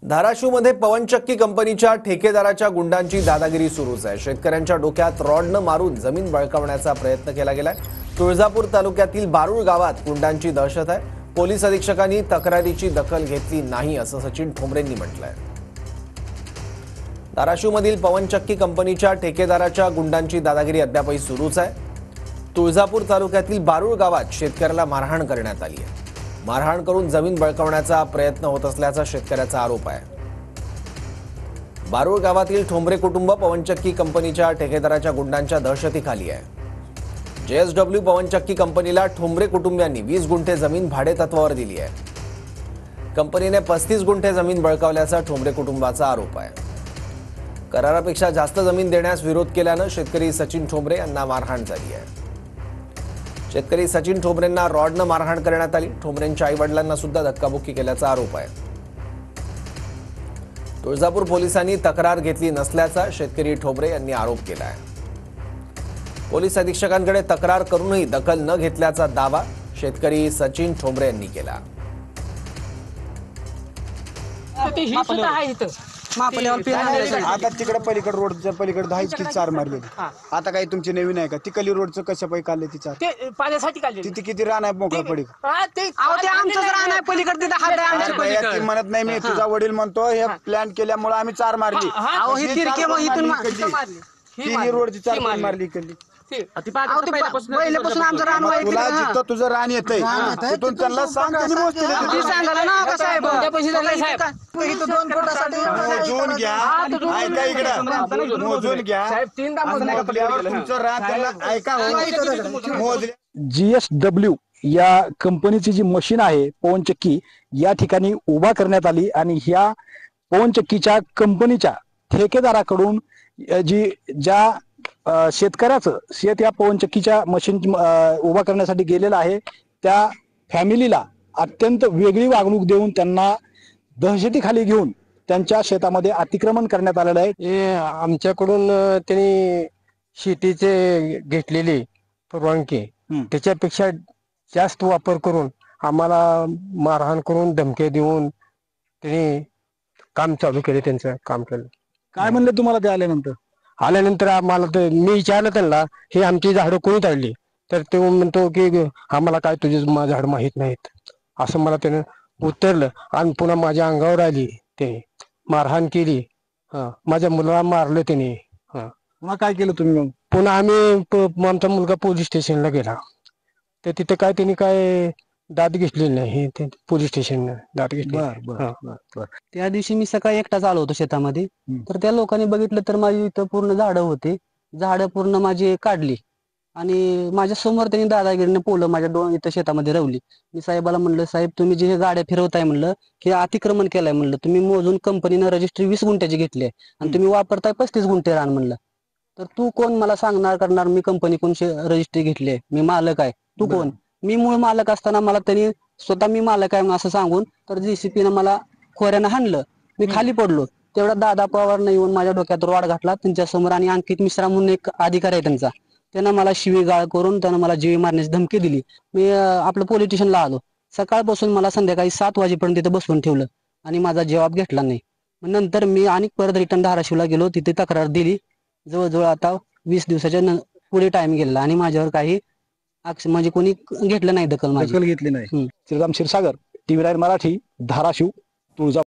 धाराशिवमध्ये पवनचक्की कंपनीच्या ठेकेदाराच्या गुंडांची दादागिरी सुरूच आहे। शेतकऱ्यांच्या डोक्यात रॉडनं मारून जमीन बळकावण्याचा प्रयत्न केला गेलाय। तुळजापूर तालुक्यातील बारूळ गावात गुंडांची दहशत आहे। पोलीस अधीक्षकांनी तक्रारीची दखल घेतली नाही असं सचिन ठोंबरेंनी म्हटलंय। धाराशिवमधील पवनचक्की कंपनीच्या ठेकेदाराच्या गुंडांची दादागिरी अद्यापही सुरूच आहे। तुळजापूर तालुक्यातील बारूळ गावात शेतकऱ्याला मारहाण करण्यात आली आहे। मारहाण करून जमीन बळकावण्याचा प्रयत्न होत असल्याचा शेतकऱ्याचा आरोप आहे। बारूळ गावातील ठोंबरे कुटुंब पवनचक्की कंपनीच्या ठेकेदाराच्या गुंडांच्या दहशतीखाली आहे। जेएसडब्ल्यू पवनचक्की कंपनीला ठोंबरे कुटुंबियांनी 20 गुंठे जमीन भाडेतत्वावर दिली आहे। कंपनीने 35 गुंठे जमीन बळकावल्याचा ठोंबरे कुटुंबाचा आरोप आहे। करारापेक्षा जास्त जमीन देण्यास विरोध केल्यानं शेतकरी सचिन ठोंबरे यांना मारहाण झाली आहे। शेतकरी सचिन ठोंबरेंना रॉडनं मारहाण करण्यात आली। ठोंबरेंच्या आईवडिलांना सुद्धा धक्काबुक्की केल्याचा आरोप आहे। तुळजापूर पोलिसांनी तक्रार घेतली नसल्याचा शेतकरी ठोंबरे यांनी आरोप केला आहे। पोलीस अधीक्षकांकडे तक्रार करूनही दखल न घेतल्याचा दावा शेतकरी सचिन ठोंबरे यांनी केला। आता तिकडे पलीकडे रोडच्या पलीकडे 10 की 4 मारले। आता काही तुमची नवीन आहे का? ती कली रोडचं कशा पैकी काढले ती 4? ते पाण्यासाठी काढले। तिथे किती रान आहे मोकळं पडी? ते आमचंच रान आहे पलीकडे, तिथं हात आहे आमच्या पलीकडे। ती म्हणत नाही मी, तुझा वडील म्हणतो हे प्लॅन केल्यामुळे आम्ही 4 मारली। अहो ही तिरके मग इथून मारली। ही रोडची 4 मारली कल्ली। पहिल्यापासून आमचं रान आहे। तुला जिथं तुझं रान येतंय तिथून त्यांना सांग, त्यांनी मोजतील। सांगायला ना साहेब, त्या पैसे दिले साहेब। मोजून घ्या, ऐका इकडं मोजून घ्या साहेब। 3दा मोजल्यावर तुमचं रान त्यांना ऐका मोजले। जीएसडब्ल्यू या कंपनीची जी मशीन आहे पवनचक्की या ठिकाणी उभा करण्यात आली आणि ह्या पवनचक्कीच्या कंपनीच्या ठेकेदाराकडून ज्या शेतकऱ्याचं शेत या पवनचक्कीच्या मशीन उभा करण्यासाठी गेलेलं आहे त्या फॅमिलीला अत्यंत वेगळी वागणूक देऊन त्यांना दहशतीखाली घेऊन त्यांच्या शेतामध्ये अतिक्रमण करण्यात आलेलं आहे। हे आमच्याकडून त्यांनी शेतीचे घेतलेली परवानगी त्याच्यापेक्षा जास्त वापर करून आम्हाला मारहाण करून धमके देऊन त्यांनी काम चालू केले, त्यांचं काम केलं। काय म्हणले तुम्हाला ते आल्यानंतर आम्हाला तर मी विचारलं त्यांना, हे आमची झाडं कोणी तळली? तर तो म्हणतो की आम्हाला काय तुझे झाड माहित नाहीत असं मला त्यानं उत्तरलं। आणि पुन्हा माझ्या अंगावर आली, ते मारहाण केली। माझ्या मुलाला मारलं त्याने। पुन्हा काय केलं तुम्ही मग? पुन्हा आम्ही आमचा मुलगा पोलीस स्टेशनला गेला, तर तिथे काय त्यांनी काय दाद घेतलेली नाही। पोलीस स्टेशनला दाद घेतली। त्या दिवशी मी सकाळी एकटाच आलो होतो शेतामध्ये, तर त्या लोकांनी बघितलं तर माझी इथं पूर्ण झाडं होती, झाडं पूर्ण माझी काढली आणि माझ्या समोर त्यांनी दादागिरीने पोलं माझ्या इथं शेतामध्ये रवली। मी साहेबाला म्हणलं, साहेब तुम्ही जे गाड्या फिरवताय म्हणलं की अतिक्रमण केलंय म्हणलं, तुम्ही मोजून कंपनीनं रजिस्ट्री 20 गुंठ्याची घेतली आहे आणि तुम्ही वापरताय 35 गुंठे रान म्हणलं, तर तू कोण मला सांगणार करणार? मी कंपनी कोण रजिस्ट्री घेतली आहे, मी मालक आहे, तू कोण? मी मूळ मालक असताना मला त्यांनी स्वतः मी मालक आहे असं सांगून तर जेसीपीनं मला खोऱ्यानं हाणलं। मी खाली पडलो, तेवढा दादा पवारनं येऊन माझ्या डोक्यात रॉड घातला त्यांच्या समोर आणि अंकित मिश्रा म्हणून एक अधिकारी आहे त्यांचा, त्यानं मला शिवीगाळ करून त्यानं मला जीवे मारण्याची धमकी दिली। मी आपलं पोलीस स्टेशनला आलो, सकाळपासून मला संध्याकाळी 7 वाजेपर्यंत तिथे बसवून ठेवलं आणि माझा जबाब घेतला नाही। नंतर मी आणि परत रिटर्न धाराशिवला गेलो, तिथे तक्रार दिली। जवळजवळ आता 20 दिवसाच्या पुढे टाइम गेला आणि माझ्यावर काही म्हणजे कोणी घेतलं नाही, दखल घेतली नाही। श्रीराम क्षीरसागर, TV9 मराठी, धाराशिव, तुळजापूर।